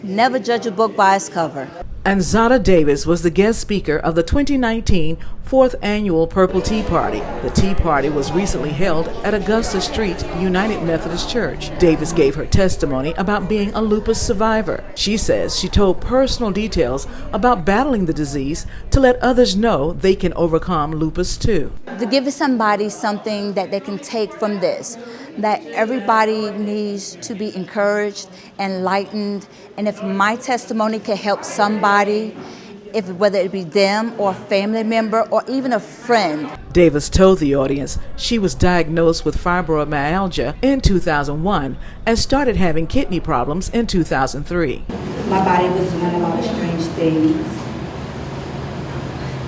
Never judge a book by its cover. Anzata Davis was the guest speaker of the 2019 4th Annual Purple Tea Party. The Tea Party was recently held at Augusta Street United Methodist Church. Davis gave her testimony about being a lupus survivor. She says she told personal details about battling the disease to let others know they can overcome lupus too. To give somebody something that they can take from this, that everybody needs to be encouraged, enlightened, and if my testimony can help somebody, whether it be them or a family member or even a friend. Davis told the audience she was diagnosed with fibromyalgia in 2001 and started having kidney problems in 2003. My body was doing a lot of strange things.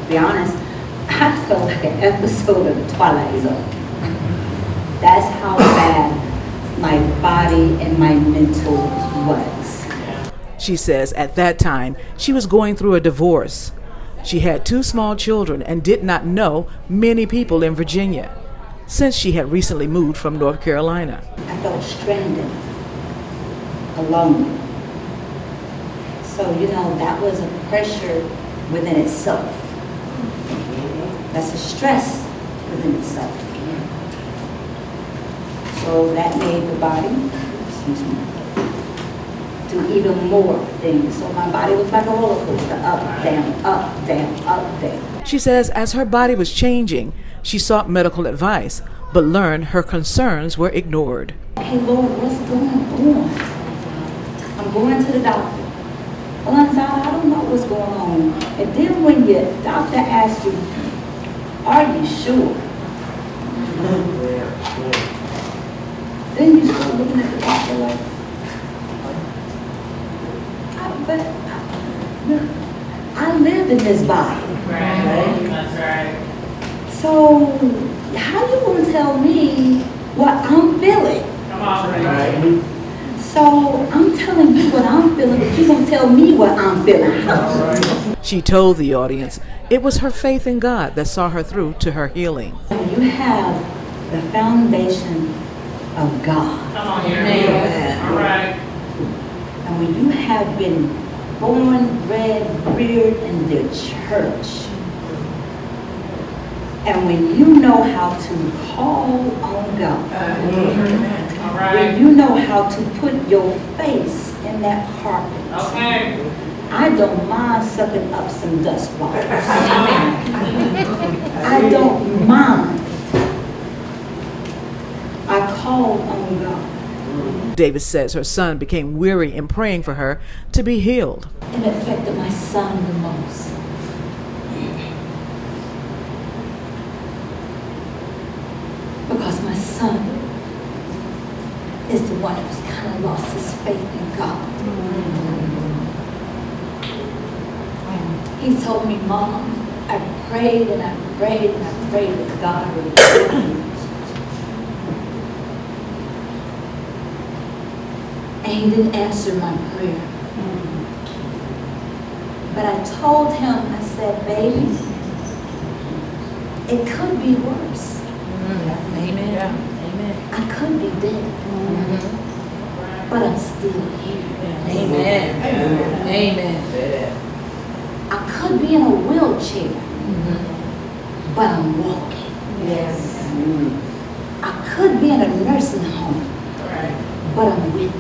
To be honest, I felt like an episode of The Twilight Zone. That's how bad my body and my mental was. She says at that time she was going through a divorce. She had 2 small children and did not know many people in Virginia, since she had recently moved from North Carolina. I felt stranded, alone. So, that was a pressure within itself. That's a stress within itself. So that made the body, do even more things. So my body was like a roller coaster, up, down, up, down, up, down. She says as her body was changing, she sought medical advice, but learned her concerns were ignored. Okay, Lord, what's going on? I'm going to the doctor. Well, Anzata, I don't know what's going on. And then when your doctor asks you, are you sure? Then you start looking at the doctor like, I live in this body. Right? That's right. So, how you going to tell me what I'm feeling? Come on, right? So, I'm telling you what I'm feeling, but you're going to tell me what I'm feeling. She told the audience it was her faith in God that saw her through to her healing. You have the foundation of God. Come on, here. All right. And when you have been born, bred, reared in the church, and when you know how to call on God, when you know how to put your face in that carpet, Okay. I don't mind sucking up some dust balls. I don't mind. I called on God. Davis says her son became weary in praying for her to be healed. It affected my son the most. Because my son is the one who's kind of lost his faith in God. He told me, Mom, I prayed and I prayed and I prayed that God would heal me. And he didn't answer my prayer. But I told him, I said, baby, it could be worse. Amen. Yeah. Amen. I could be dead. But I'm still here. Amen. Amen. I could be in a wheelchair, but I'm walking. Yes. I could be in a nursing home, but I'm with you.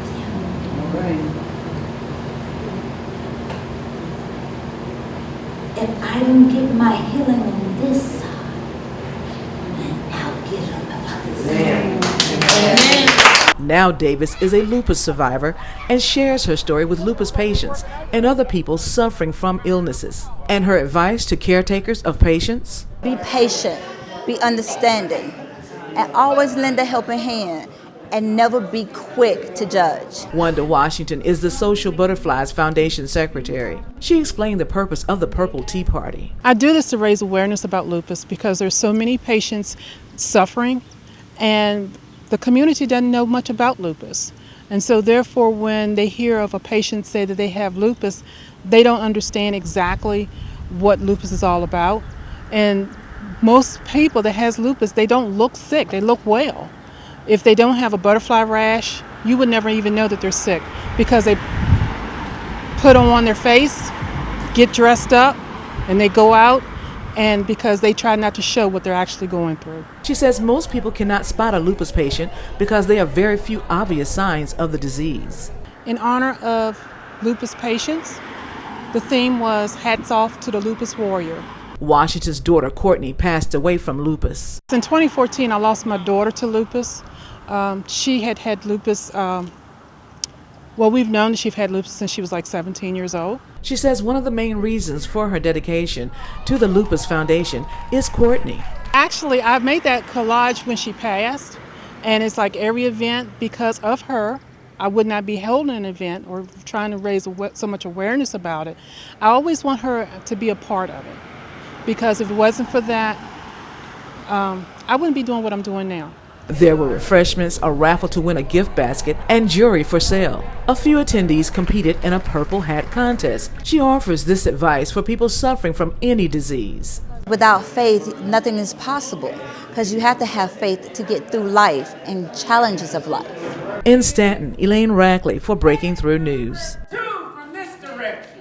If I don't get my healing on this side, I'll get it on the other side. Now Davis is a lupus survivor and shares her story with lupus patients and other people suffering from illnesses. And her advice to caretakers of patients? Be patient, be understanding, and always lend a helping hand, and never be quick to judge. Wanda Washington is the Social Butterflies Foundation secretary. She explained the purpose of the Purple Tea Party. I do this to raise awareness about lupus because there's so many patients suffering, and the community doesn't know much about lupus. And so therefore, when they hear of a patient say that they have lupus, they don't understand exactly what lupus is all about. And most people that has lupus, they don't look sick, they look well. If they don't have a butterfly rash, you would never even know that they're sick because put on their face, get dressed up, and they go out, and because they try not to show what they're actually going through. She says most people cannot spot a lupus patient because there are very few obvious signs of the disease. In honor of lupus patients, the theme was Hats Off to the Lupus Warrior. Washington's daughter, Courtney, passed away from lupus. In 2014, I lost my daughter to lupus. She had had lupus, we've known that she'd had lupus since she was like 17 years old. She says one of the main reasons for her dedication to the Lupus Foundation is Courtney. Actually, I made that collage when she passed, and it's like every event, because of her, I would not be holding an event or trying to raise so much awareness about it. I always want her to be a part of it, because if it wasn't for that, I wouldn't be doing what I'm doing now. There were refreshments, a raffle to win a gift basket, and jewelry for sale. A few attendees competed in a purple hat contest. She offers this advice for people suffering from any disease. Without faith, nothing is possible, because you have to have faith to get through life and challenges of life. In Staunton, Elaine Rackley for Breaking Through News. Two from this direction.